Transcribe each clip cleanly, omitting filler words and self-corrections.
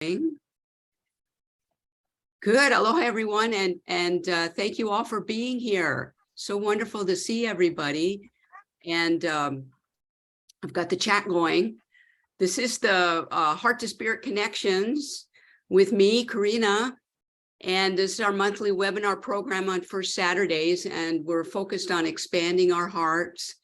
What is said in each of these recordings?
Good. Aloha, everyone. And thank you all for being here. So wonderful to see everybody. And I've got the chat going. This is the Heart to Spirit Connections with me, Karinna. And this is our monthly webinar program on first Saturdays. And we're focused on expanding our hearts,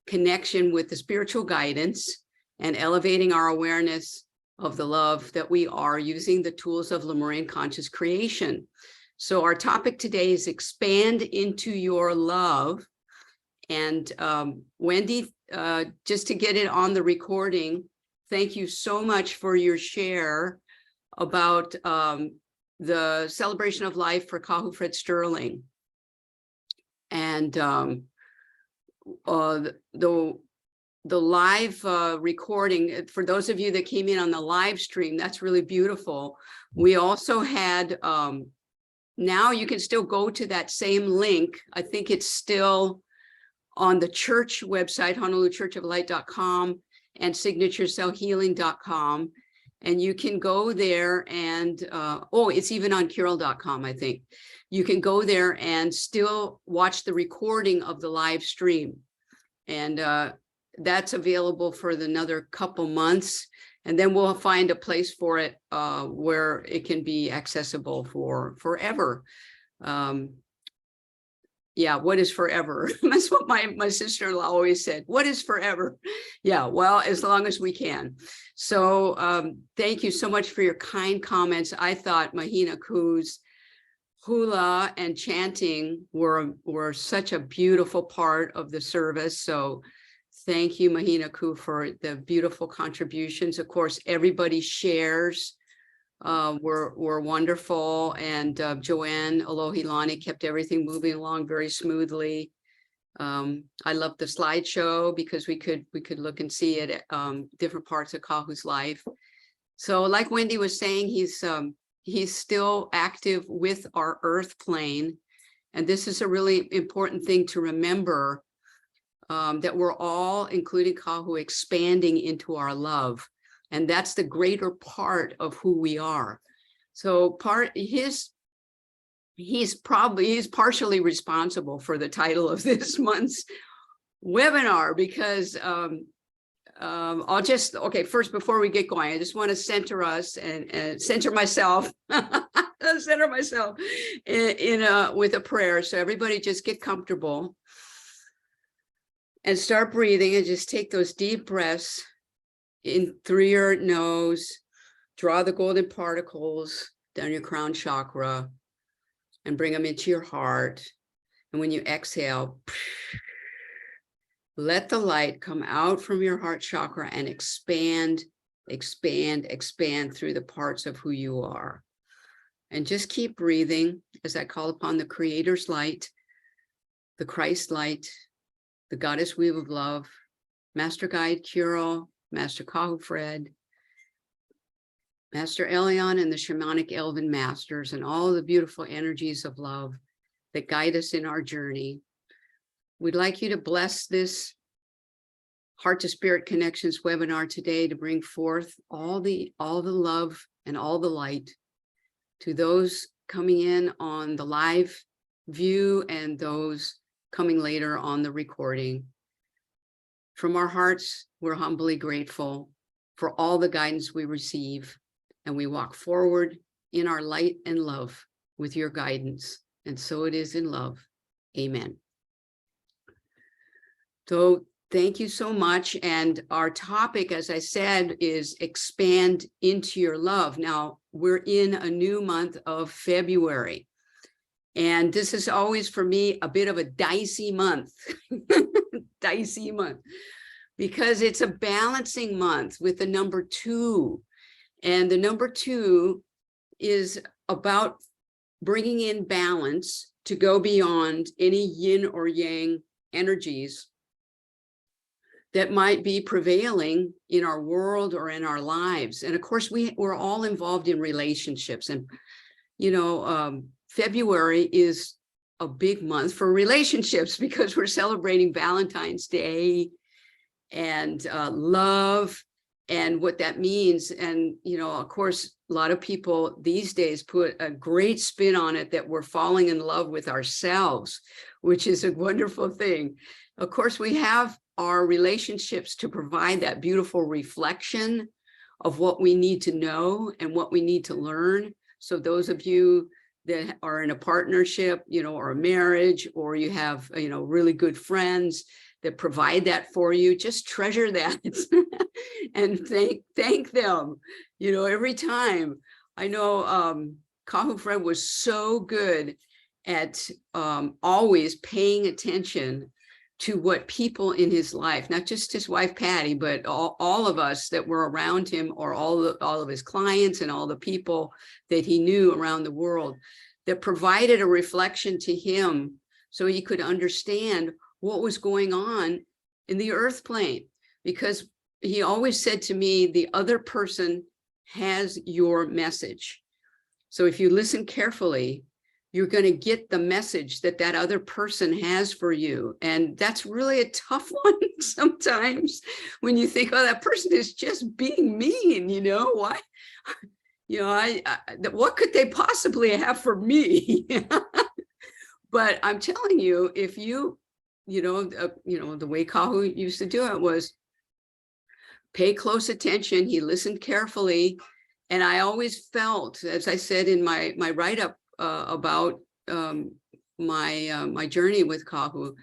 connection with the spiritual guidance, and elevating our awareness of the love that we are using the tools of Lemurian conscious creation. So our topic today is expand into your love. And Wendy, just to get it on the recording, thank you so much for your share about the celebration of life for Kahu Fred Sterling. And the live recording, for those of you that came in on the live stream, that's really beautiful. We also had, now you can still go to that same link. I think it's still on the church website, HonoluluChurchofLight.com and signaturecellhealing.com. And you can go there and, oh, it's even on Kirael.com, I think. You can go there and still watch the recording of the live stream. And that's available for another couple months, and then we'll find a place for it where it can be accessible for forever. Yeah, what is forever? That's what my sister-in-law always said. What is forever? Yeah, well, as long as we can. So thank you so much for your kind comments. I thought Mahina Ku's hula and chanting were such a beautiful part of the service. So thank you, Mahina Ku, for the beautiful contributions. Of course, everybody shares were wonderful, and Joanne Alohilani kept everything moving along very smoothly. I love the slideshow because we could look and see it different parts of Kahu's life. So, like Wendy was saying, he's still active with our Earth plane, and this is a really important thing to remember. That we're all, including Kahu, expanding into our love. And that's the greater part of who we are. So he's partially responsible for the title of this month's webinar, because okay, first, before we get going, I just want to center us and center myself, center myself with a prayer. So everybody just get comfortable. And start breathing, and just take those deep breaths in through your nose. Draw the golden particles down your crown chakra and bring them into your heart. And when you exhale, let the light come out from your heart chakra and expand, expand, expand through the parts of who you are. And just keep breathing as I call upon the Creator's light, the Christ light, the Goddess Weave of Love, Master Guide Kirael, Master Kahu Fred, Master Elion, and the Shamanic Elven Masters, and all the beautiful energies of love that guide us in our journey. We'd like you to bless this Heart to Spirit Connections webinar today to bring forth all the love and all the light to those coming in on the live view and those coming later on the recording. From our hearts, we're humbly grateful for all the guidance we receive, and we walk forward in our light and love with your guidance. And so it is in love. Amen. So thank you so much. And our topic, as I said, is expand into your love. Now, we're in a new month of February. And this is always, for me, a bit of a dicey month, dicey month, because it's a balancing month with the number 2. And the number 2 is about bringing in balance to go beyond any yin or yang energies that might be prevailing in our world or in our lives. And of course, we're all involved in relationships. And, you know, February is a big month for relationships because we're celebrating Valentine's Day and love and what that means. And, you know, of course, a lot of people these days put a great spin on it, that we're falling in love with ourselves, which is a wonderful thing. Of course, we have our relationships to provide that beautiful reflection of what we need to know and what we need to learn. So those of you that are in a partnership, or a marriage, or you have, really good friends that provide that for you, just treasure that and thank them, every time. I know Kahu Fred was so good at always paying attention to what people in his life, not just his wife Patty, but all of us that were around him, or all of his clients and all the people that he knew around the world, that provided a reflection to him so he could understand what was going on in the earth plane. Because he always said to me, the other person has your message. So if you listen carefully, you're going to get the message that that other person has for you. And that's really a tough one sometimes, when you think, oh, that person is just being mean, why? What could they possibly have for me? But I'm telling you, if you, the way Kahu used to do it was pay close attention. He listened carefully. And I always felt, as I said in my write-up about my journey with Kahu,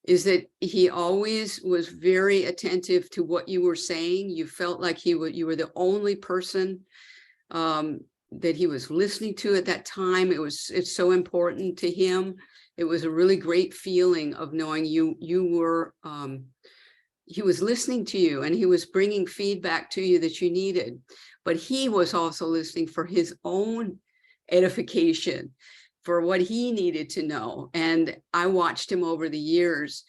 is that he always was very attentive to what you were saying. You felt like you were the only person that he was listening to at that time. It's so important to him. It was a really great feeling of knowing you were, he was listening to you, and he was bringing feedback to you that you needed. But he was also listening for his own edification, for what he needed to know. And I watched him over the years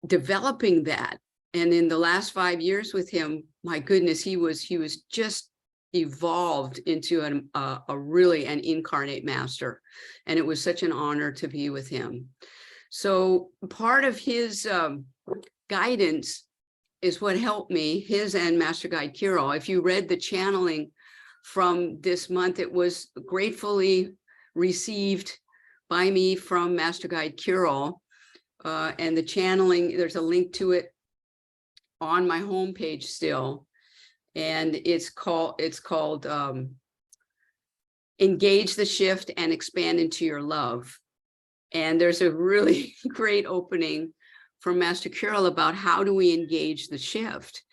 developing that. And in the last 5 years with him, my goodness, he was just evolved into a really an incarnate master. And it was such an honor to be with him. So part of his guidance is what helped me, his and Master Guide Kirael. If you read the channeling from this month, it was gratefully received by me from Master Guide Kirael. And the channeling, there's a link to it on my homepage still. And it's called Engage the Shift and Expand into Your Love. And there's a really great opening from Master Kirael about how do we engage the shift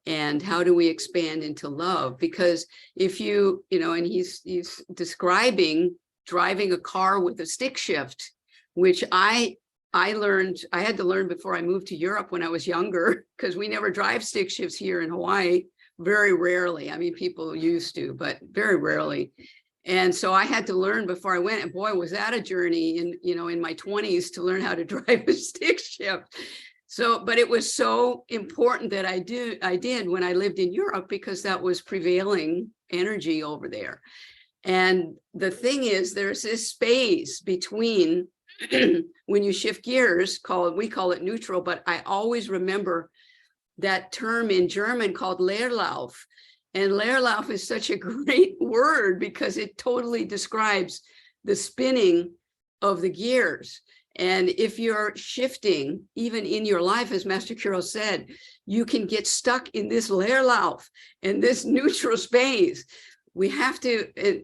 and how do we expand into love. Because if and he's describing driving a car with a stick shift, which I learned, I had to learn before I moved to Europe when I was younger, because we never drive stick shifts here in Hawaii, very rarely. I mean, people used to, but very rarely. And so I had to learn before I went, and boy, was that a journey in my 20s to learn how to drive a stick shift. So, but it was so important that I did when I lived in Europe, because that was prevailing energy over there. And the thing is, there's this space between when you shift gears, we call it neutral, but I always remember that term in German called Leerlauf. And Leerlauf is such a great word because it totally describes the spinning of the gears. And if you're shifting, even in your life, as Master Kirael said, you can get stuck in this Leerlauf and this neutral space. We have to,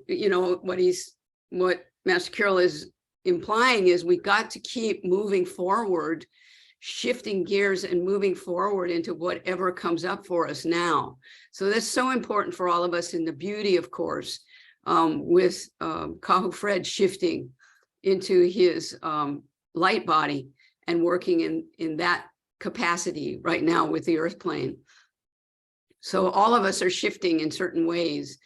what Master Kirael is implying is we got to keep moving forward, shifting gears and moving forward into whatever comes up for us now. So that's so important for all of us. In the beauty, of course, with Kahu Fred shifting into his light body and working in that capacity right now with the earth plane. So all of us are shifting in certain ways.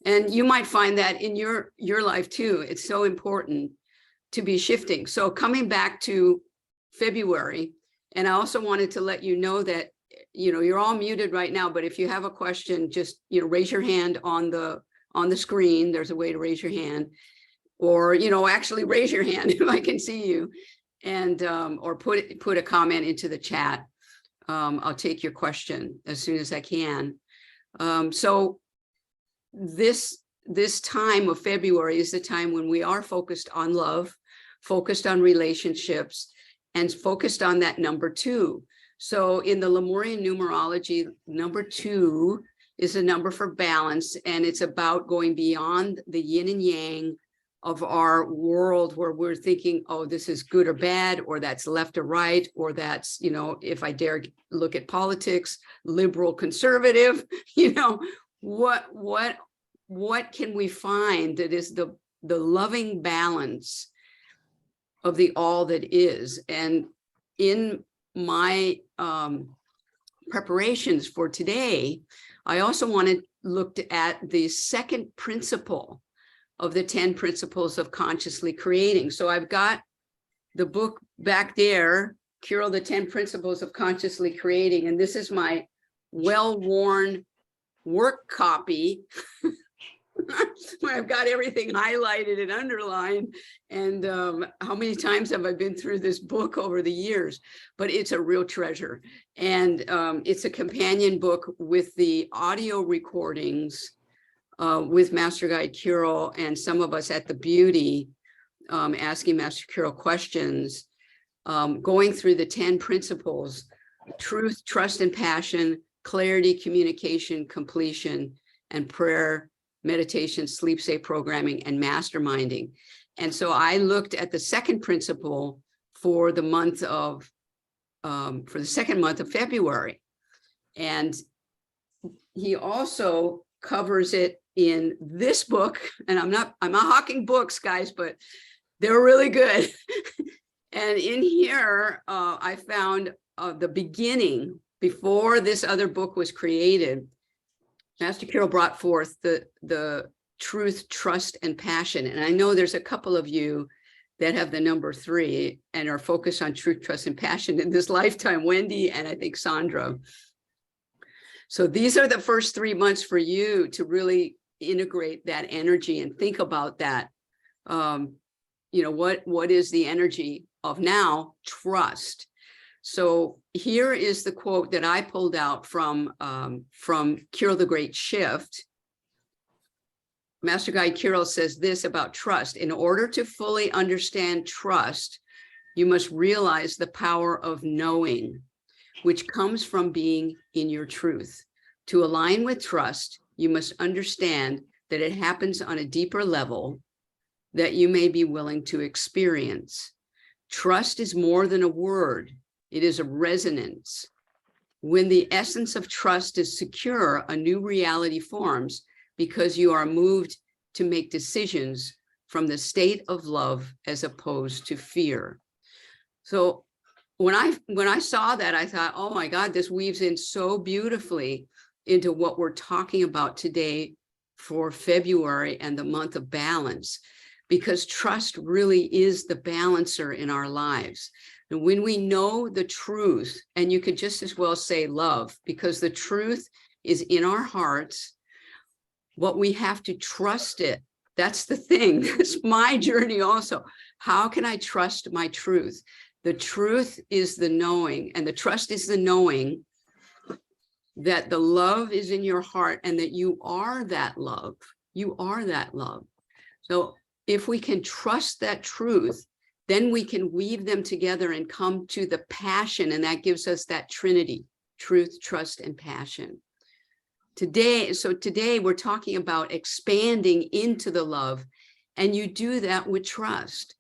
And you might find that in your life too. It's so important to be shifting. So coming back to February, and I also wanted to let you know that, you're all muted right now, but if you have a question, just, raise your hand on the screen. There's a way to raise your hand, or, actually raise your hand if I can see you, and, or put a comment into the chat. I'll take your question as soon as I can. So this time of February is the time when we are focused on love, focused on relationships, and focused on that number 2. So in the Lemurian numerology, number 2 is a number for balance, and it's about going beyond the yin and yang of our world, where we're thinking, oh, this is good or bad, or that's left or right, or that's, you know, if I dare look at politics, liberal, conservative, you know, what can we find that is the loving balance of the all that is? And in my preparations for today, I also looked at the second principle of the 10 principles of consciously creating. So I've got the book back there, Kirael, the 10 principles of consciously creating. And this is my well-worn work copy where I've got everything highlighted and underlined. And how many times have I been through this book over the years? But it's a real treasure. And it's a companion book with the audio recordings with Master Guide Kirael and some of us at the Beauty, asking Master Kirael questions, going through the 10 principles: truth, trust, and passion, clarity, communication, completion, and prayer, meditation, sleep safe programming, and masterminding. And so I looked at the second principle for the month of, for the second month of February. And he also covers it in this book. And I'm not hawking books, guys, but they're really good. And in here, I found the beginning, before this other book was created. Master Kirael brought forth the truth, trust, and passion. And I know there's a couple of you that have the number 3 and are focused on truth, trust, and passion in this lifetime, Wendy, and I think Sandra. So these are the first 3 months for you to really integrate that energy and think about that. You know, what is the energy of now? Trust. So here is the quote that I pulled out from Kirael the Great Shift. Master Guide Kirael says this about trust: in order to fully understand trust, you must realize the power of knowing, which comes from being in your truth. To align with trust, you must understand that it happens on a deeper level that you may be willing to experience. Trust is more than a word. It is a resonance. When the essence of trust is secure, a new reality forms because you are moved to make decisions from the state of love as opposed to fear. So when I saw that, I thought, oh my God, this weaves in so beautifully into what we're talking about today for February and the month of balance, because trust really is the balancer in our lives. And when we know the truth, and you could just as well say love, because the truth is in our hearts, what we have to trust it. That's the thing. That's my journey also. How can I trust my truth? The truth is the knowing, and the trust is the knowing that the love is in your heart and that you are that love. You are that love. So if we can trust that truth, then we can weave them together and come to the passion, and that gives us that trinity: truth, trust, and passion. Today we're talking about expanding into the love, and you do that with trust.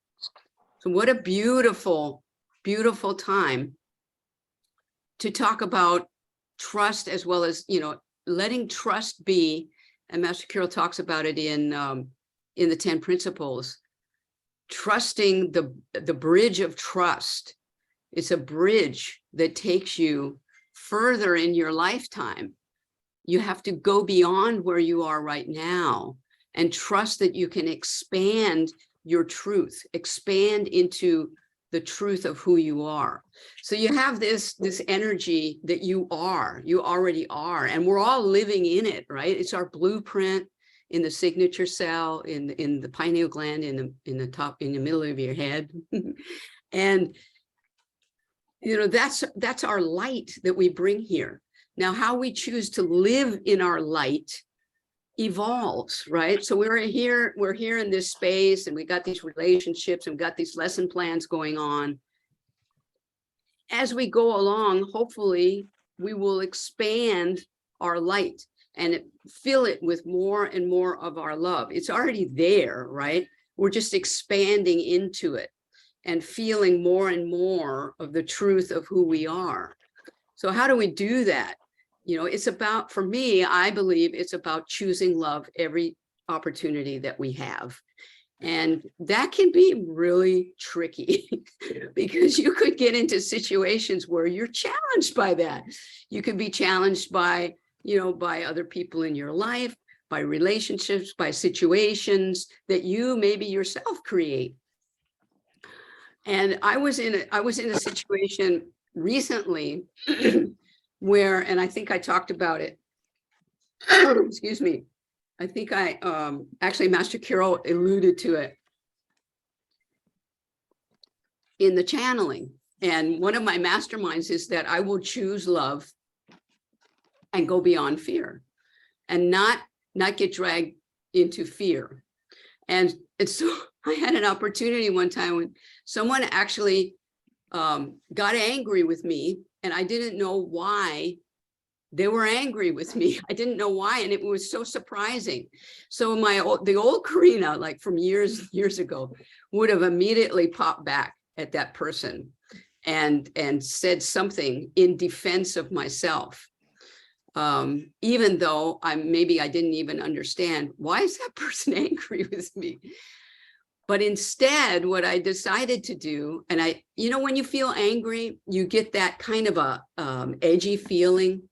So what a beautiful, beautiful time to talk about trust, as well as, you know, letting trust be. And Master Kirael talks about it in the 10 principles. Trusting the bridge of trust. It's a bridge that takes you further in your lifetime. You have to go beyond where you are right now and trust that you can expand your truth, expand into the truth of who you are. So you have this energy that you already are, and we're all living in it, right? It's our blueprint in the signature cell, in the pineal gland, in the middle of your head. And, you know, that's our light that we bring here. Now, how we choose to live in our light evolves, right? So we're here in this space, and we got these relationships, and we got these lesson plans going on. As we go along, hopefully we will expand our light and fill it with more and more of our love. It's already there, right? We're just expanding into it and feeling more and more of the truth of who we are. So how do we do that? You know, it's about, for me, I believe it's about choosing love every opportunity that we have. And that can be really tricky because you could get into situations where you're challenged by that. You could be challenged by, you know, by other people in your life, by relationships, by situations that you maybe yourself create. And I was in a situation recently where, and I think I talked about it, excuse me, I think I actually Master Kirael alluded to it in the channeling. And one of my masterminds is that I will choose love and go beyond fear and not get dragged into fear. And so I had an opportunity one time when someone actually got angry with me, and I didn't know why they were angry with me. I didn't know why, and it was so surprising. So the old Karinna, like from years ago, would have immediately popped back at that person and said something in defense of myself. Even though I didn't even understand, why is that person angry with me? But instead, what I decided to do, and you know, when you feel angry, you get that kind of a edgy feeling,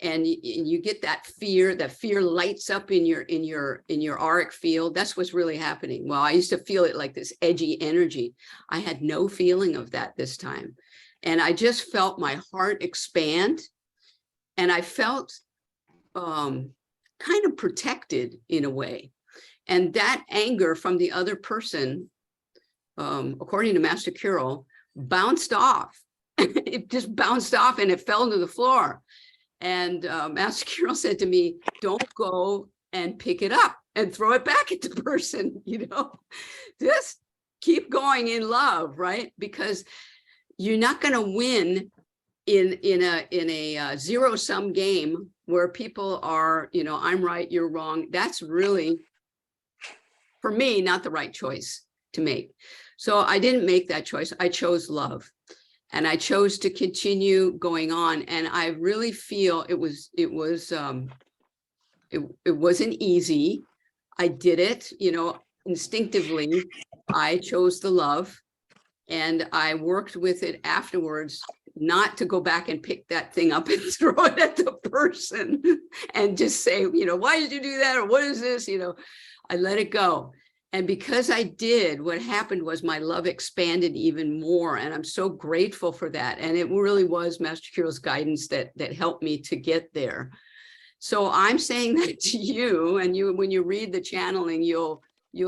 and you get that fear lights up in your auric field. That's what's really happening. Well, I used to feel it like this edgy energy. I had no feeling of that this time. And I just felt my heart expand, and I felt kind of protected in a way. And that anger from the other person, according to Master Kirael, bounced off. It just bounced off and it fell to the floor. And Master Kirael said to me, don't go and pick it up and throw it back at the person, you know, just keep going in love, right? Because you're not going to win in a zero-sum game where people are, you know, I'm right, you're wrong. That's really, for me, not the right choice to make. So I didn't make that choice. I chose love, and I chose to continue going on. And I really feel it wasn't easy. I did it, you know, instinctively. I chose the love, and I worked with it afterwards, not to go back and pick that thing up and throw it at the person and just say, you know, why did you do that? Or what is this? You know, I let it go. And because I did, what happened was my love expanded even more. And I'm so grateful for that. And it really was Master Kirael's guidance that helped me to get there. So I'm saying that to you, and when you read the channeling, you'll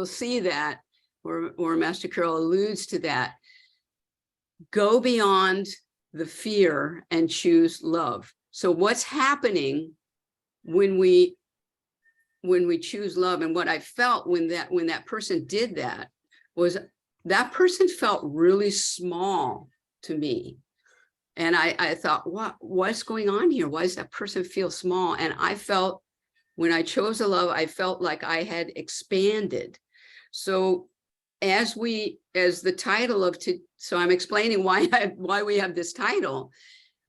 see that, or Master Kirael alludes to that. Go beyond the fear and choose love. So what's happening when we choose love, and what I felt when that person did that was that person felt really small to me. And I thought, what's going on here? Why does that person feel small? And I felt, when I chose the love, I felt like I had expanded. So as the title of so I'm explaining why we have this title.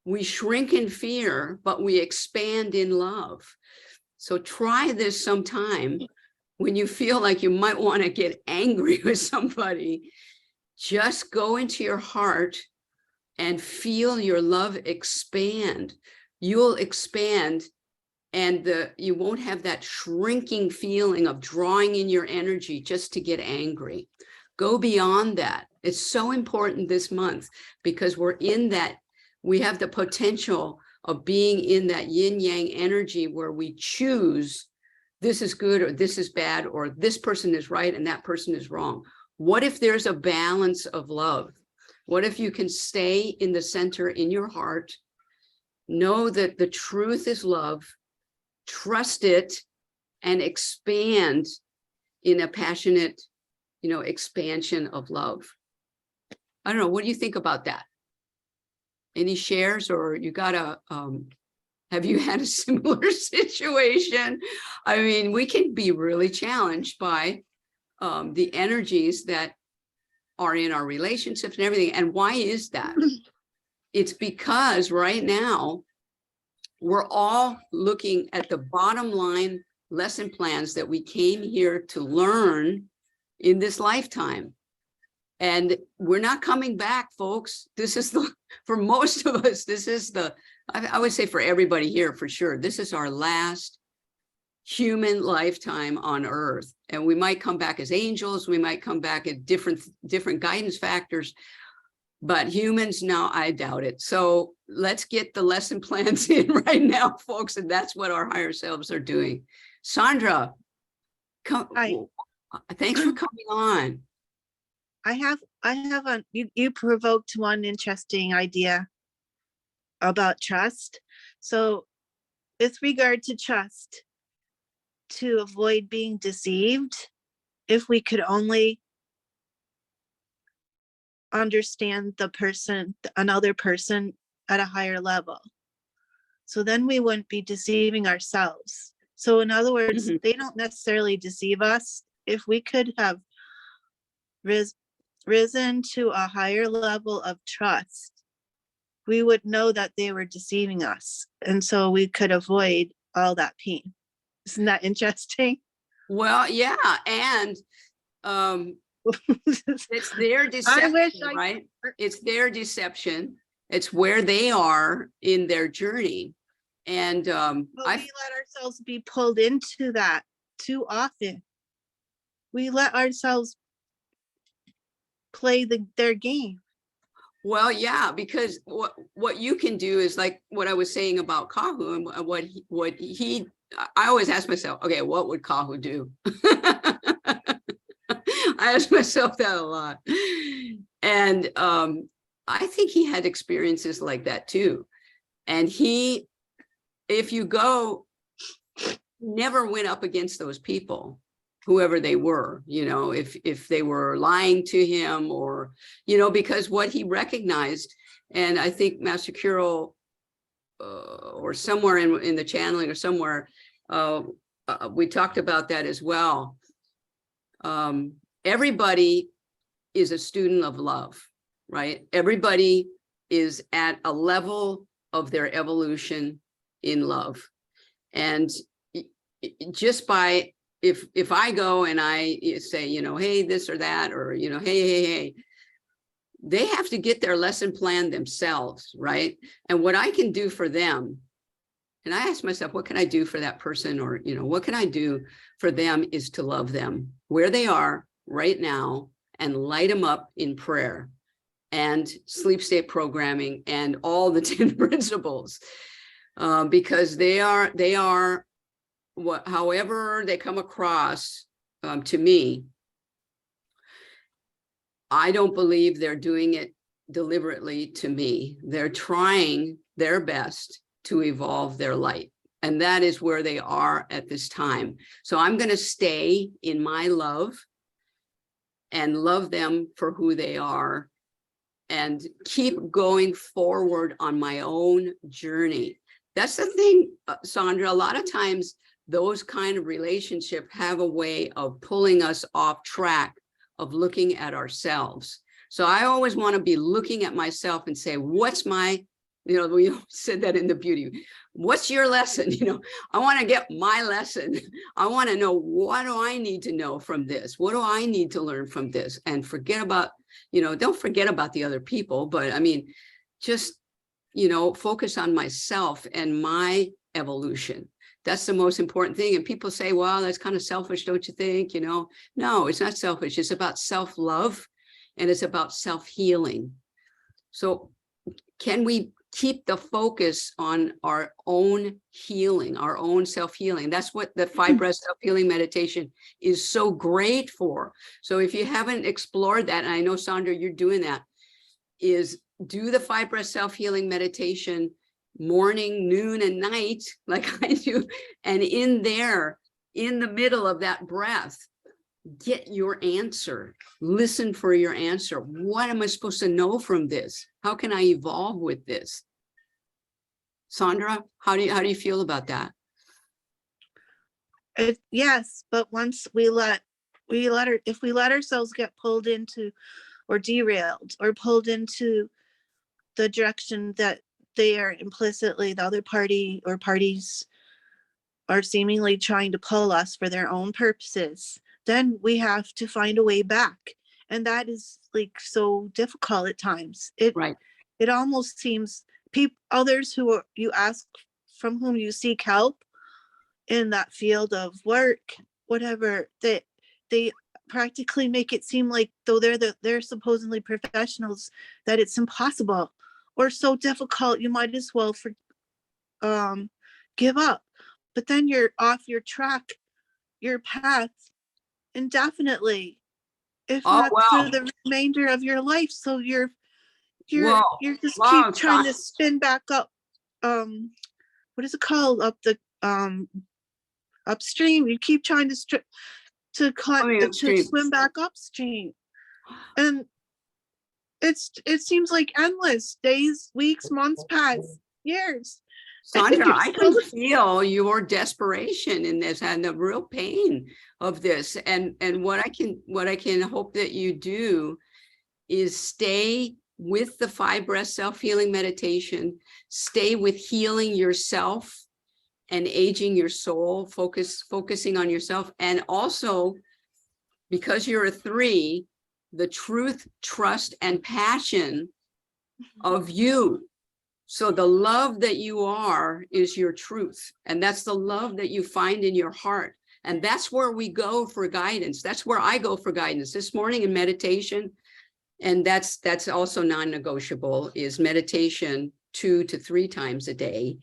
We shrink in fear, but we expand in love. So try this sometime when you feel like you might want to get angry with somebody. Just go into your heart and feel your love expand. You'll expand, and you won't have that shrinking feeling of drawing in your energy just to get angry. Go beyond that. It's so important this month, because we're in that, we have the potential of being in that yin-yang energy where we choose, this is good or this is bad, or this person is right and that person is wrong. What if there's a balance of love? What if you can stay in the center in your heart, know that the truth is love, trust it, and expand in a passionate, expansion of love. I don't know. What do you think about that? Any shares, or you gotta, have you had a similar situation? I mean, we can be really challenged by the energies that are in our relationships and everything. And why is that? It's because right now we're all looking at the bottom line lesson plans that we came here to learn in this lifetime. And we're not coming back, folks. This is for most of us, this is I would say for everybody here, for sure, this is our last human lifetime on earth. And we might come back as angels. We might come back at different guidance factors, but humans, no, I doubt it. So let's get the lesson plans in right now, folks. And that's what our higher selves are doing. Sandra, Hi. Thanks for coming on. You provoked one interesting idea about trust. So with regard to trust, to avoid being deceived, if we could only understand another person at a higher level, so then we wouldn't be deceiving ourselves. So in other words, they don't necessarily deceive us. If we could have risen to a higher level of trust, we would know that they were deceiving us. And so we could avoid all that pain. Isn't that interesting? Well, yeah. And it's their deception, right? It's their deception. It's where they are in their journey. And we let ourselves be pulled into that too often. We let ourselves play their game. Well, yeah, because what you can do is like what I was saying about Kahu and what he I always ask myself, okay, what would Kahu do? I ask myself that a lot. And I think he had experiences like that too. And if you go, never went up against those people, whoever they were, if they were lying to him or, because what he recognized, and I think Master Kirael or somewhere in the channeling or somewhere, we talked about that as well. Everybody is a student of love, right? Everybody is at a level of their evolution in love. And just by, if I go and I say, hey, this or that, or, hey, they have to get their lesson plan themselves, right? And what I can do for them, and I ask myself, what can I do for that person? Or, what can I do for them is to love them where they are right now and light them up in prayer and sleep state programming and all the 10 principles, because they are however they come across to me. I don't believe they're doing it deliberately to me. They're trying their best to evolve their light. And that is where they are at this time. So I'm going to stay in my love and love them for who they are and keep going forward on my own journey. That's the thing, Sandra, a lot of times those kind of relationships have a way of pulling us off track of looking at ourselves. So I always want to be looking at myself and say, what's my, we said that in the beauty, what's your lesson? I want to get my lesson. I want to know, what do I need to know from this? What do I need to learn from this? And forget about, don't forget about the other people, but I mean, just, focus on myself and my evolution. That's the most important thing. And people say, well, that's kind of selfish, don't you think? No, it's not selfish. It's about self-love and it's about self-healing. So can we keep the focus on our own healing, our own self-healing? That's what the 5-breath self-healing meditation is so great for. So if you haven't explored that, and I know, Sandra, you're doing that, is do the 5-breath self-healing meditation morning, noon, and night, like I do. And in there, in the middle of that breath, get your answer. Listen for your answer. What am I supposed to know from this? How can I evolve with this? Sandra, how do you feel about that? Yes, but once if we let ourselves get pulled into or derailed or pulled into the direction that they are implicitly, the other party or parties are seemingly trying to pull us for their own purposes, then we have to find a way back. And that is like so difficult at times. Right. It almost seems others who you ask, from whom you seek help in that field of work, whatever, that they practically make it seem like, though they're supposedly professionals, that it's impossible or so difficult, you might as well give up. But then you're off your track, your path indefinitely, if Oh, not wow. for the remainder of your life. So you're Whoa. just Wow, keep trying to spin back up. What is it called? Up the upstream. You keep trying to swim back upstream, and it seems like endless days, weeks, months pass, years. Sandra, I can feel your desperation in this and the real pain of this. And what I can hope that you do is stay with the 5 breath self-healing meditation, stay with healing yourself and aging your soul, focusing on yourself. And also, because you're a 3, the truth, trust, and passion of you. So the love that you are is your truth. And that's the love that you find in your heart. And that's where we go for guidance. That's where I go for guidance. This morning in meditation, and that's also non-negotiable, is meditation 2 to 3 times a day.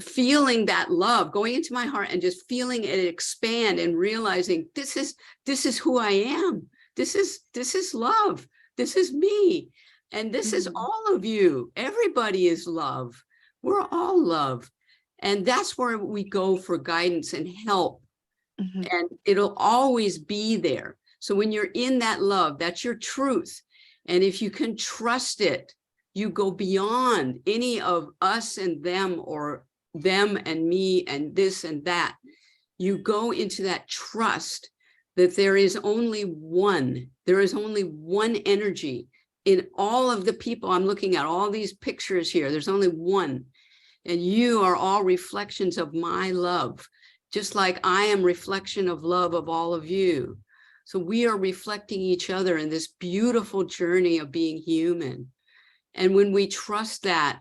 Feeling that love, going into my heart and just feeling it expand and realizing this is who I am. This is love. This is me. And this is all of you. Everybody is love. We're all love. And that's where we go for guidance and help. And it'll always be there. So when you're in that love, that's your truth. And if you can trust it, you go beyond any of us and them, or them and me and this and that. You go into that trust that there is only one. There is only one energy. In all of the people I'm looking at, all these pictures here, there's only one. And you are all reflections of my love, just like I am reflection of love of all of you. So we are reflecting each other in this beautiful journey of being human. And when we trust that,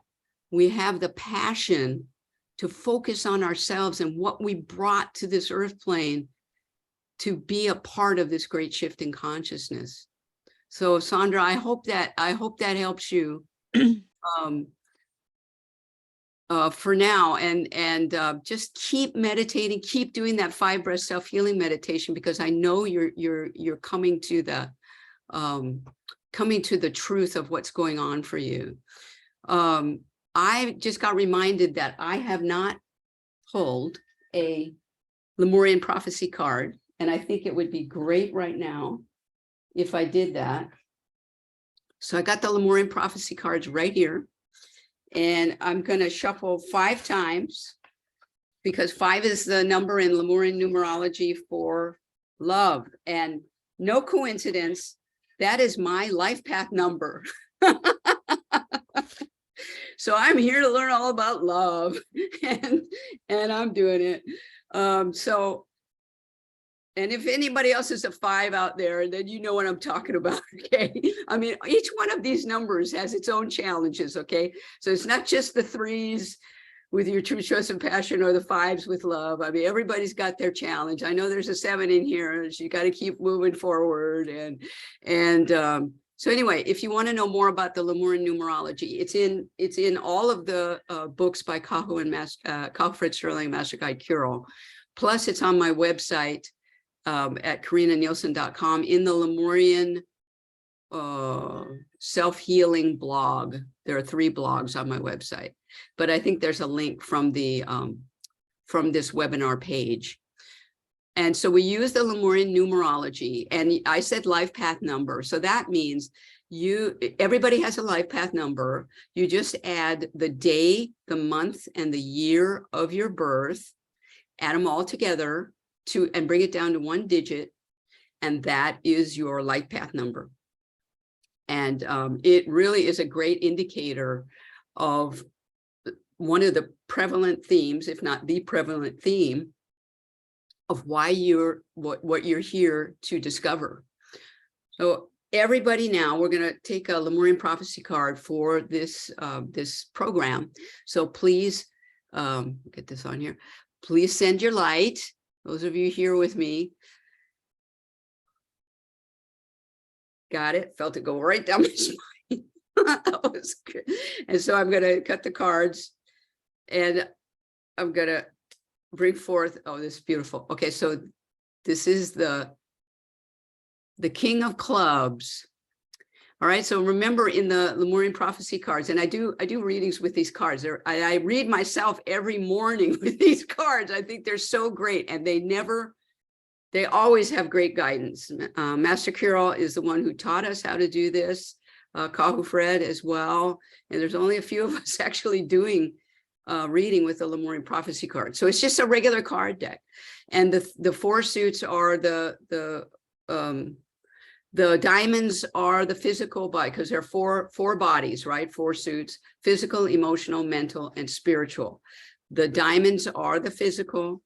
we have the passion to focus on ourselves and what we brought to this earth plane to be a part of this great shift in consciousness. So Sandra, I hope that helps you for now, and just keep meditating, keep doing that 5 breath self-healing meditation, because I know you're coming to the truth of what's going on for you. I just got reminded that I have not pulled a Lemurian prophecy card, and I think it would be great right now if I did that. So I got the Lemurian prophecy cards right here, and I'm going to shuffle 5 times, because 5 is the number in Lemurian numerology for love. And no coincidence, that is my life path number. So I'm here to learn all about love, and I'm doing it. And if anybody else is a 5 out there, then you know what I'm talking about, okay? I mean, each one of these numbers has its own challenges, okay? So it's not just the 3s with your true choice and passion, or the 5s with love. I mean, everybody's got their challenge. I know there's a 7 in here, so you got to keep moving forward. So anyway, if you want to know more about the Lemurian numerology, it's in all of the books by Kahu Fred Sterling, Master Guide Kirael. Plus, it's on my website at KarinnaNielsen.com in the Lemurian self-healing blog. There are 3 blogs on my website, but I think there's a link from the from this webinar page. And so we use the Lemurian numerology, and I said life path number. So that means everybody has a life path number. You just add the day, the month, and the year of your birth, add them all together and bring it down to one digit. And that is your life path number. And it really is a great indicator of one of the prevalent themes, if not the prevalent theme, of why what you're here to discover. So everybody now, we're going to take a Lemurian prophecy card for this this program. So please get this on here. Please send your light. Those of you here with me. Got it. Felt it go right down my spine. That was good. And so I'm going to cut the cards, and I'm going to bring forth, oh, this is beautiful. Okay, so this is the King of Clubs. All right, so remember in the Lemurian prophecy cards, and I do readings with these cards. I read myself every morning with these cards. I think they're so great, and they always have great guidance. Master Kirael is the one who taught us how to do this, Kahu Fred as well, and there's only a few of us actually doing reading with the Lemurian prophecy card. So it's just a regular card deck. And the four suits are the diamonds are the physical body, because there are four bodies, right? Four suits: physical, emotional, mental, and spiritual. The diamonds are the physical,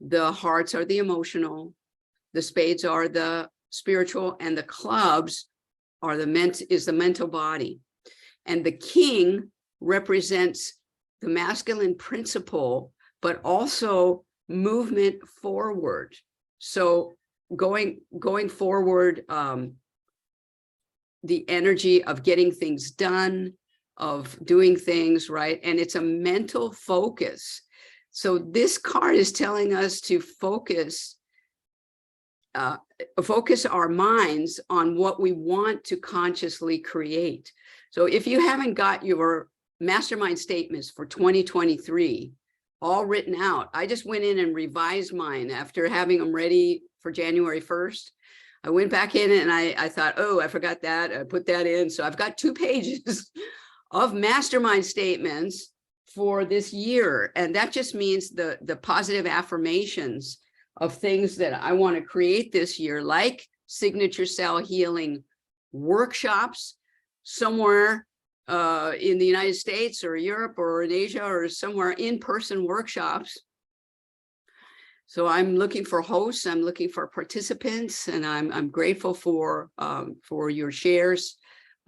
the hearts are the emotional, the spades are the spiritual, and the clubs are the mental body. And the king represents the masculine principle, but also movement forward. So going forward, the energy of getting things done, of doing things, right? And it's a mental focus. So this card is telling us to focus our minds on what we want to consciously create. So if you haven't got your mastermind statements for 2023 all written out, I just went in and revised mine after having them ready for January 1st. I went back in and I thought, oh, I forgot that. I put that in. So I've got 2 pages of mastermind statements for this year. And that just means the positive affirmations of things that I want to create this year, like signature cell healing workshops somewhere in the United States or Europe or in Asia or somewhere, in-person workshops. So I'm looking for hosts, I'm looking for participants, and I'm grateful for your shares.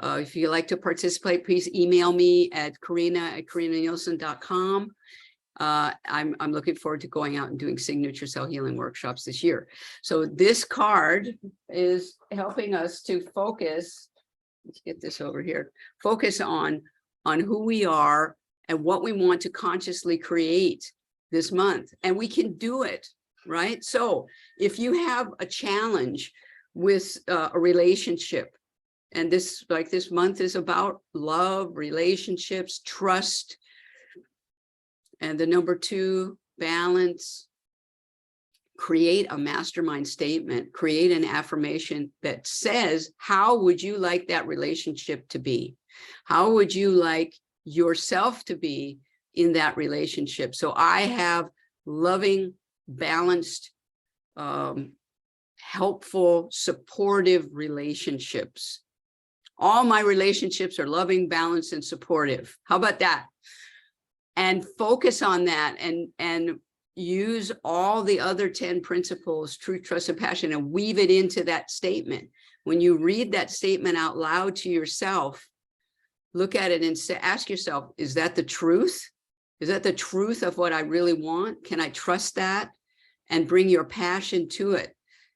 If you'd like to participate, please email me at KarinnaNielsen.com. I'm looking forward to going out and doing signature cell healing workshops this year. So this card is helping us to focus. Let's get this over here. Focus on who we are and what we want to consciously create this month. And we can do it, right? So if you have a challenge with a relationship, and this month is about love, relationships, trust, and the number 2, balance, create a mastermind statement, create an affirmation that says, how would you like that relationship to be? How would you like yourself to be in that relationship? So I have loving, balanced, helpful, supportive relationships. All my relationships are loving, balanced, and supportive. How about that? And focus on that and use all the other 10 principles, truth, trust, and passion, and weave it into that statement. When you read that statement out loud to yourself, look at it and ask yourself, is that the truth? Is that the truth of what I really want? Can I trust that? And bring your passion to it.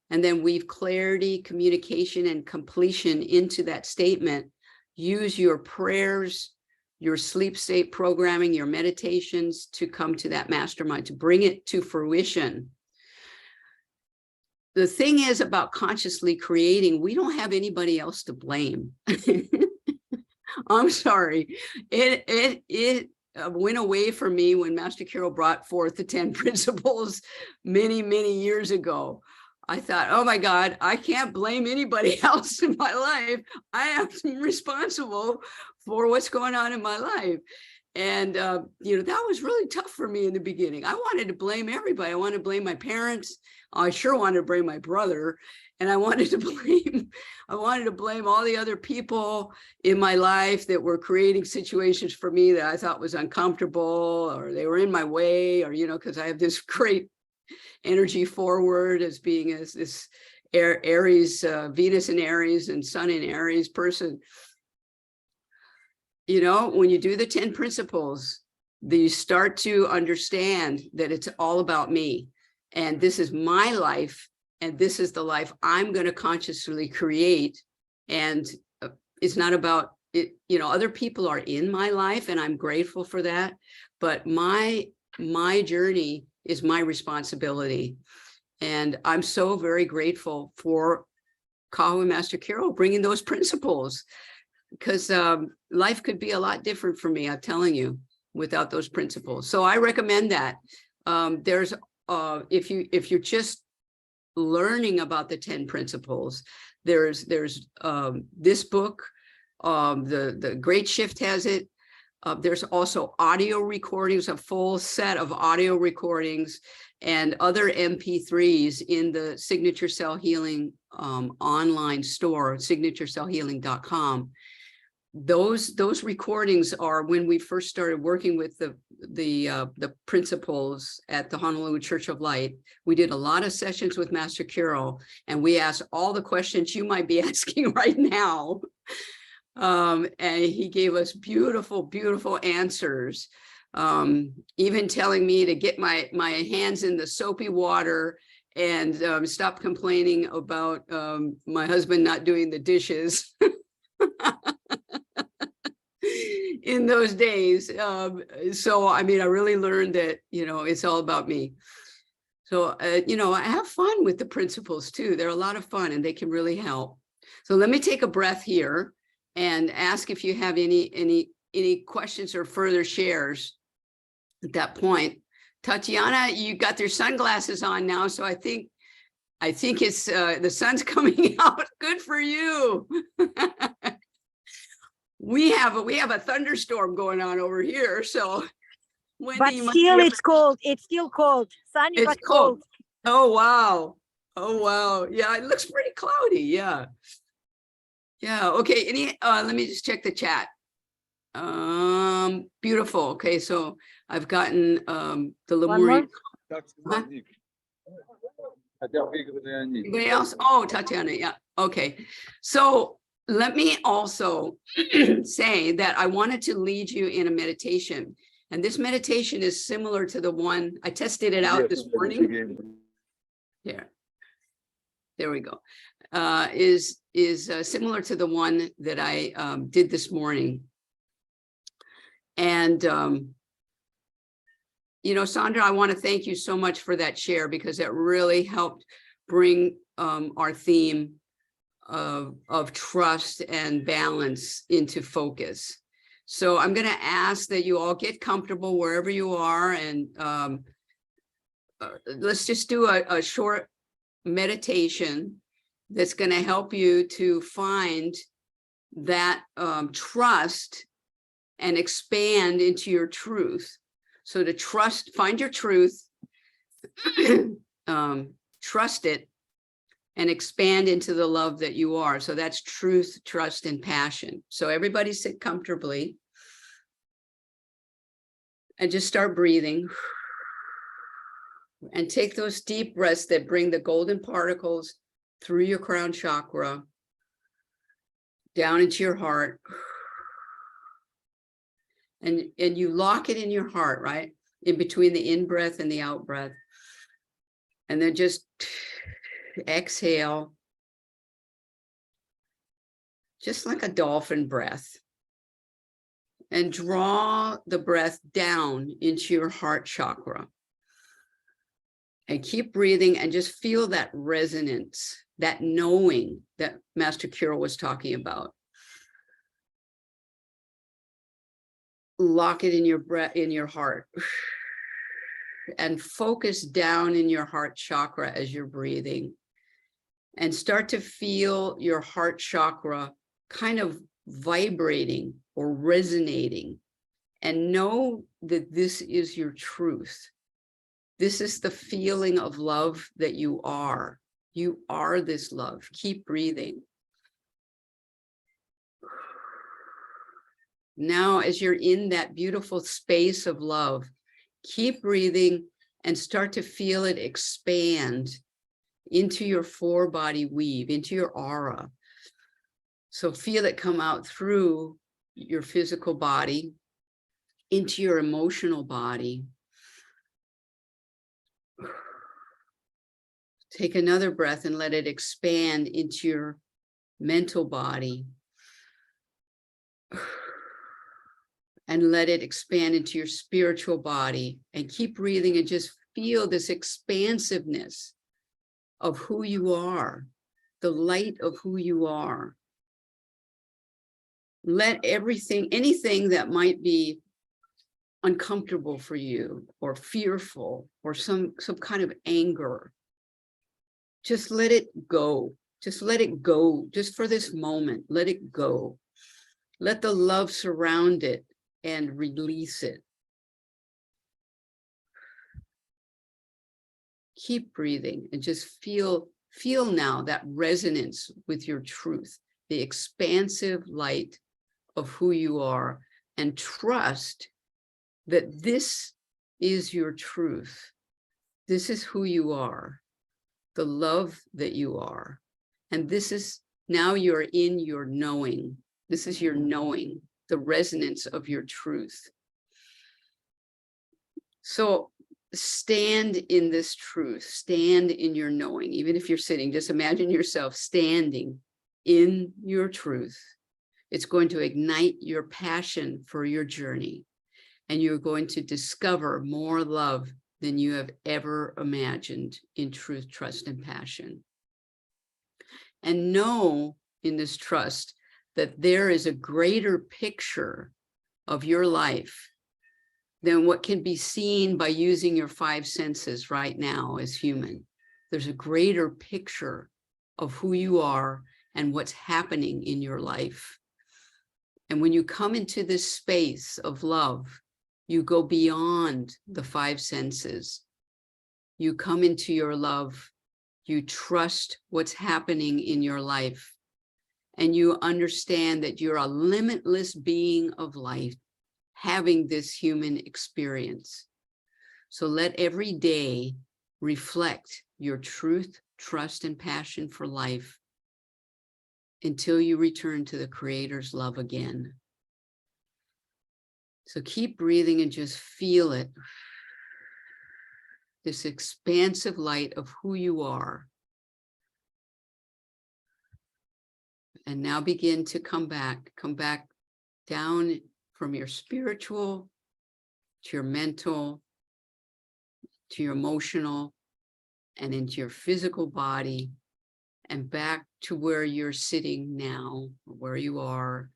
And then weave clarity, communication, and completion into that statement. Use your prayers, your sleep state programming, your meditations to come to that mastermind, to bring it to fruition. The thing is about consciously creating, we don't have anybody else to blame. I'm sorry. went away from me when Master Kirael brought forth the 10 principles many, many years ago. I thought, oh my God, I can't blame anybody else in my life. I am responsible for what's going on in my life. And, you know, that was really tough for me in the beginning. I wanted to blame everybody. I wanted to blame my parents. I sure wanted to blame my brother. And I wanted to blame all the other people in my life that were creating situations for me that I thought was uncomfortable, or they were in my way, or, you know, because I have this great energy forward as being as this Aries, Venus in Aries and Sun in Aries person. You know, when you do the 10 principles, you start to understand that it's all about me. And this is my life. And this is the life I'm going to consciously create. And it's not about it. You know, other people are in my life and I'm grateful for that. But my journey is my responsibility. And I'm so very grateful for Kahu and Master Kirael bringing those principles. Because life could be a lot different for me, I'm telling you, without those principles. So I recommend that. There's if you're just learning about the 10 principles, there's this book, the Great Shift has it. There's also audio recordings, a full set of audio recordings and other MP3s in the Signature Cell Healing online store, signaturecellhealing.com. Those recordings are when we first started working with the principles at the Honolulu Church of Light. We did a lot of sessions with Master Kirael, and we asked all the questions you might be asking right now. And he gave us beautiful, beautiful answers. Even telling me to get my hands in the soapy water and stop complaining about my husband not doing the dishes. In those days. So, I mean, I really learned that, you know, it's all about me. So, you know, I have fun with the principles too. They're a lot of fun and they can really help. So let me take a breath here and ask if you have any questions or further shares at that point. Tatiana, you got your sunglasses on now. So I think it's the sun's coming out. Good for you. We have a thunderstorm going on over here, so Wendy, but still it's cold. It's still cold. Sunny, it's but cold. Oh wow. Oh wow. Yeah, it looks pretty cloudy. Yeah. Yeah. Okay. Let me just check the chat. Beautiful. Okay, so I've gotten the Lemurian. Huh? Anybody else? Oh, Tatiana. Yeah. Okay. So let me also say that I wanted to lead you in a meditation. And this meditation is similar to the one, I tested it out this morning. Here. There we go. Is similar to the one that I did this morning. And, you know, Sandra, I want to thank you so much for that share, because it really helped bring our theme of trust and balance into focus. So I'm going to ask that you all get comfortable wherever you are, and let's just do a short meditation that's going to help you to find that trust and expand into your truth. So to trust, find your truth, trust it, and expand into the love that you are. So that's truth, trust, and passion. So everybody sit comfortably and just start breathing. And take those deep breaths that bring the golden particles through your crown chakra, down into your heart. And you lock it in your heart, right? In between the in-breath and the out-breath. And then just exhale, just like a dolphin breath, and draw the breath down into your heart chakra, and keep breathing and just feel that resonance, that knowing that Master Kirael was talking about. lock it in your breath, in your heart, and focus down in your heart chakra as you're breathing, and start to feel your heart chakra kind of vibrating or resonating, and know that this is your truth. This is the feeling of love that you are. You are this love. Keep breathing. Now, as you're in that beautiful space of love, keep breathing and start to feel it expand into your four-body weave, into your aura. So feel it come out through your physical body, into your emotional body. Take another breath and let it expand into your mental body. And let it expand into your spiritual body, and keep breathing and just feel this expansiveness of who you are, the light of who you are. Let everything, anything that might be uncomfortable for you or fearful or some kind of anger, just let it go. Just let it go. Just for this moment, let it go. Let the love surround it and release it. Keep breathing and just feel now that resonance with your truth, the expansive light of who you are, and trust that this is your truth. This is who you are, the love that you are. And this is, now you're in your knowing. This is your knowing, the resonance of your truth. So stand in this truth, stand in your knowing. Even if you're sitting, just imagine yourself standing in your truth. It's going to ignite your passion for your journey, and you're going to discover more love than you have ever imagined in truth, trust, and passion. And know in this trust that there is a greater picture of your life than what can be seen by using your five senses right now as human. There's a greater picture of who you are and what's happening in your life. And when you come into this space of love, you go beyond the five senses. You come into your love. You trust what's happening in your life. And you understand that you're a limitless being of light, having this human experience. So let every day reflect your truth, trust, and passion for life until you return to the Creator's love again. So keep breathing and just feel it. This expansive light of who you are. And now begin to come back down from your spiritual to your mental, to your emotional, and into your physical body, and back to where you're sitting now, where you are,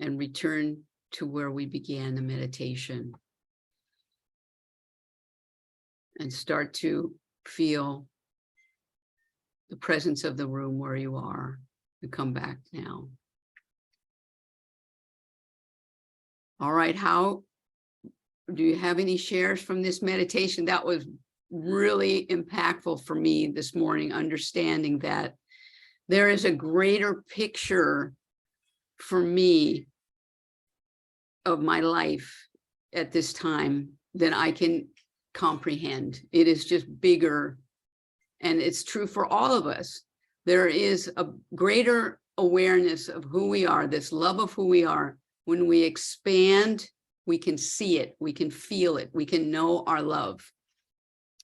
and return to where we began the meditation. And start to feel the presence of the room where you are, and come back now. All right, how do you have any shares from this meditation? That was really impactful for me this morning, understanding that there is a greater picture for me of my life at this time than I can comprehend. It is just bigger. And it's true for all of us. There is a greater awareness of who we are, this love of who we are. When we expand, we can see it, we can feel it, we can know our love.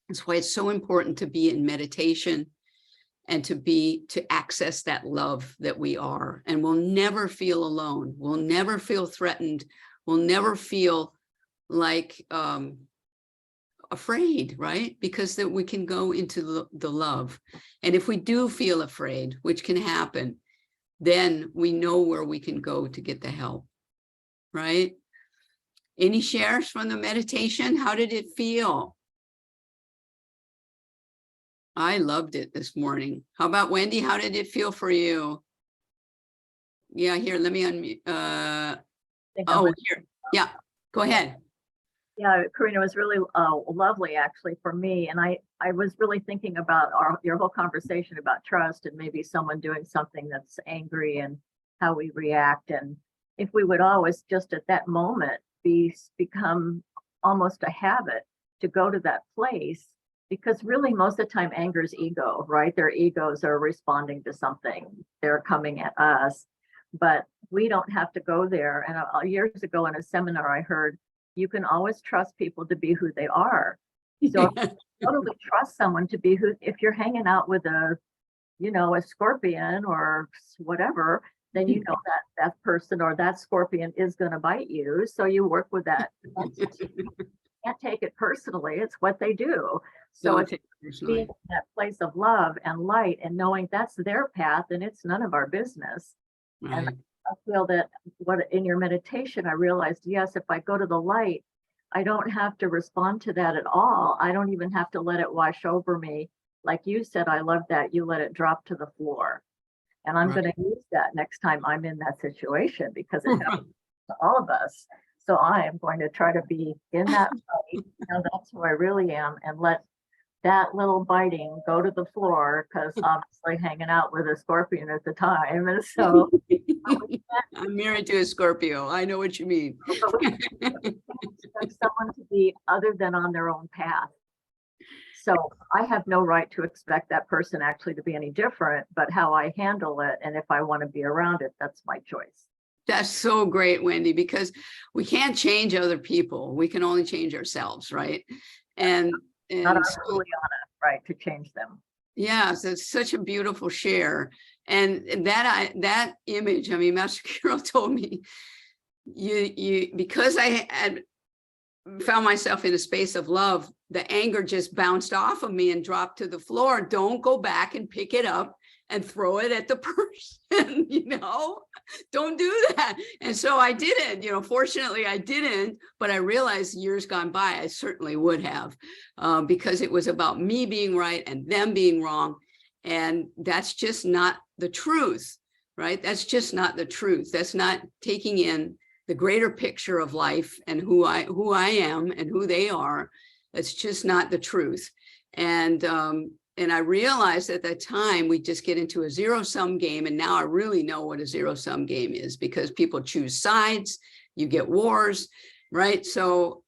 That's why it's so important to be in meditation and to access that love that we are. And we'll never feel alone. We'll never feel threatened. We'll never feel like afraid, right? Because that we can go into the love. And if we do feel afraid, which can happen, then we know where we can go to get the help. right? Any shares from the meditation? How did it feel? I loved it this morning. How about Wendy? How did it feel for you? Yeah, here, let me unmute. Here. Yeah, go ahead. Yeah, Karinna, was really lovely actually for me. And I was really thinking about your whole conversation about trust and maybe someone doing something that's angry and how we react. And if we would always just at that moment become almost a habit to go to that place, because really most of the time anger is ego, right? Their egos are responding to something. They're coming at us, but we don't have to go there. And years ago in a seminar, I heard, you can always trust people to be who they are. So if you totally trust someone to be who, if you're hanging out with a scorpion or whatever, then you know that person or that scorpion is going to bite you. So you work with that. You can't take it personally. It's what they do. So it's being in that place of love and light and knowing that's their path and it's none of our business. Right. And I feel that in your meditation, I realized, yes, if I go to the light, I don't have to respond to that at all. I don't even have to let it wash over me. Like you said, I love that you let it drop to the floor. And I'm going to use that next time I'm in that situation because it happens to all of us. So I am going to try to be in that light. That's who I really am, and let that little biting go to the floor, because obviously hanging out with a scorpion at the time. And so I'm married to a Scorpio. I know what you mean. expect someone to be other than on their own path. So I have no right to expect that person actually to be any different, but how I handle it and if I want to be around it, that's my choice. That's so great, Wendy, because we can't change other people. We can only change ourselves, right? And Not Juliana, right, to change them. Yeah, so it's such a beautiful share. And that image, I mean, Master Kirael told me, because I had found myself in a space of love, the anger just bounced off of me and dropped to the floor. Don't go back and pick it up and throw it at the person, don't do that. And so I didn't, fortunately I didn't, but I realized years gone by, I certainly would have, because it was about me being right and them being wrong. And that's just not the truth, right? That's just not the truth. That's not taking in the greater picture of life and who I am and who they are. That's just not the truth. And I realized at that time we just get into a zero-sum game. And now I really know what a zero-sum game is, because people choose sides, you get wars, right? So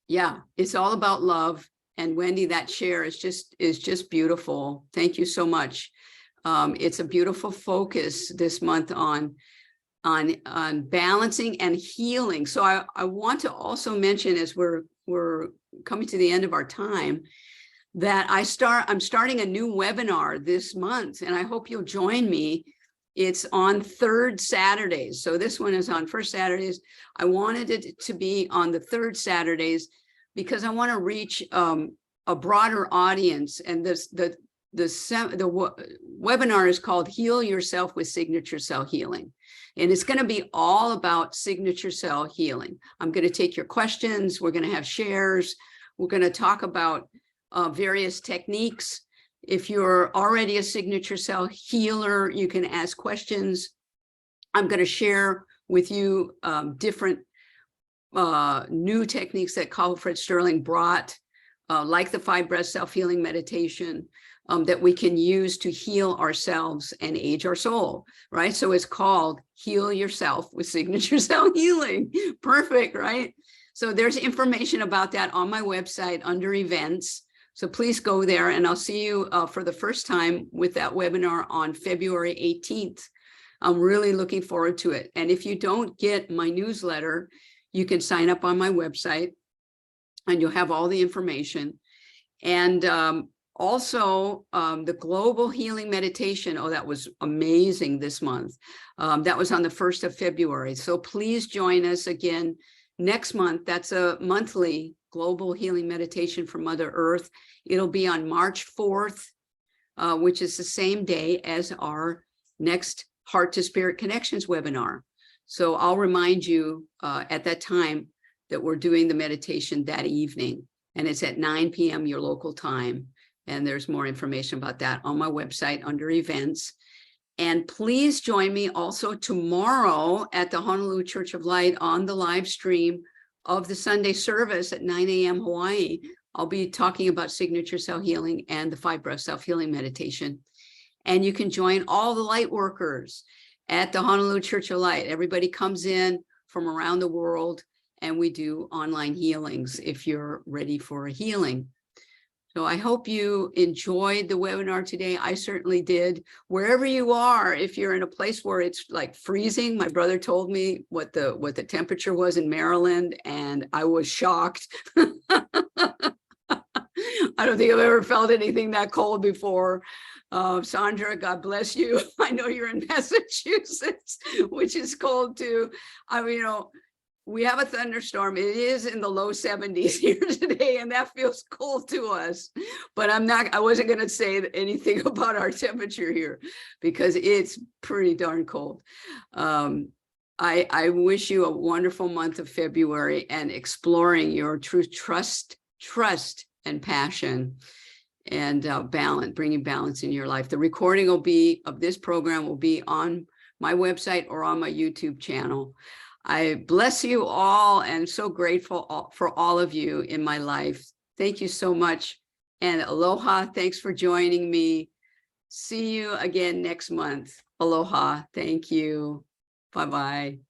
yeah, it's all about love. And Wendy, that share is just beautiful. Thank you so much. It's a beautiful focus this month on balancing and healing. So I want to also mention, as we're coming to the end of our time, that I'm starting a new webinar this month, and I hope you'll join me. It's on third Saturdays. So this one is on first Saturdays. I wanted it to be on the third Saturdays because I want to reach a broader audience. And the webinar is called Heal Yourself with Signature Cell Healing. And it's going to be all about signature cell healing. I'm going to take your questions. We're going to have shares. We're going to talk about various techniques. If you're already a signature cell healer, you can ask questions. I'm going to share with you different new techniques that Kahu Fred Sterling brought, like the 5 breath self-healing meditation, that we can use to heal ourselves and age our soul, right? So it's called Heal Yourself with Signature Cell Healing. Perfect, right? So there's information about that on my website under events. So please go there, and I'll see you for the first time with that webinar on February 18th. I'm really looking forward to it. And if you don't get my newsletter, you can sign up on my website and you'll have all the information. And also the global healing meditation. Oh, that was amazing this month. That was on the 1st of February. So please join us again next month. That's a monthly global healing meditation for Mother Earth. It'll be on March 4th, which is the same day as our next Heart to Spirit Connections webinar. So I'll remind you at that time that we're doing the meditation that evening, and it's at 9 p.m. your local time. And there's more information about that on my website under events. And please join me also tomorrow at the Honolulu Church of Light on the live stream of the Sunday service at 9 a.m. Hawaii. I'll be talking about signature cell healing and the 5-breath self-healing meditation. And you can join all the light workers at the Honolulu Church of Light. Everybody comes in from around the world, and we do online healings if you're ready for a healing. So I hope you enjoyed the webinar today. I certainly did. Wherever you are, if you're in a place where it's like freezing, my brother told me what the temperature was in Maryland, and I was shocked. I don't think I've ever felt anything that cold before. Sandra, God bless you. I know you're in Massachusetts, which is cold too. I mean, we have a thunderstorm. It is in the low 70s here today, and that feels cold to us. But I wasn't going to say anything about our temperature here because it's pretty darn cold. I wish you a wonderful month of February and exploring your true trust, and passion, and balance, bringing balance in your life. The recording of this program will be on my website or on my YouTube channel. I bless you all and so grateful for all of you in my life. Thank you so much. And aloha. Thanks for joining me. See you again next month. Aloha. Thank you. Bye-bye.